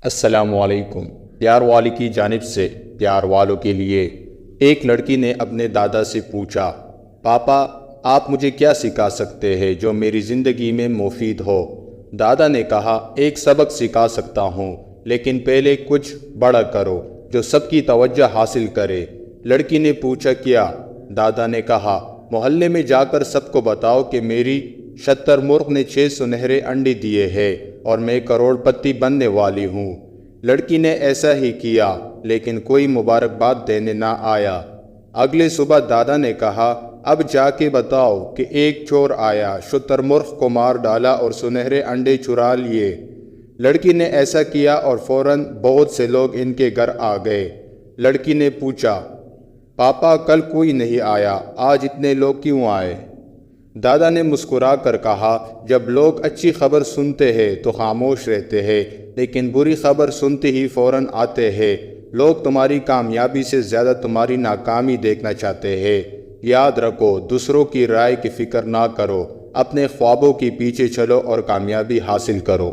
السلام علیکم۔ پیار والی کی جانب سے پیار والوں کے لیے ایک لڑکی نے اپنے دادا سے پوچھا، پاپا آپ مجھے کیا سکھا سکتے ہیں جو میری زندگی میں مفید ہو؟ دادا نے کہا، ایک سبق سکھا سکتا ہوں، لیکن پہلے کچھ بڑا کرو جو سب کی توجہ حاصل کرے۔ لڑکی نے پوچھا، کیا؟ دادا نے کہا، محلے میں جا کر سب کو بتاؤ کہ میری شتر مرغ نے 6 سنہرے انڈے دیے ہیں اور میں کروڑ پتی بننے والی ہوں۔ لڑکی نے ایسا ہی کیا، لیکن کوئی مبارکباد دینے نہ آیا۔ اگلے صبح دادا نے کہا، اب جا کے بتاؤ کہ ایک چور آیا، شتر مرغ کو مار ڈالا اور سنہرے انڈے چرا لیے۔ لڑکی نے ایسا کیا اور فوراً بہت سے لوگ ان کے گھر آ گئے۔ لڑکی نے پوچھا، پاپا کل کوئی نہیں آیا، آج اتنے لوگ کیوں آئے؟ دادا نے مسکرا کر کہا، جب لوگ اچھی خبر سنتے ہیں تو خاموش رہتے ہیں، لیکن بری خبر سنتے ہی فوراً آتے ہیں۔ لوگ تمہاری کامیابی سے زیادہ تمہاری ناکامی دیکھنا چاہتے ہیں۔ یاد رکھو، دوسروں کی رائے کی فکر نہ کرو، اپنے خوابوں کے پیچھے چلو اور کامیابی حاصل کرو۔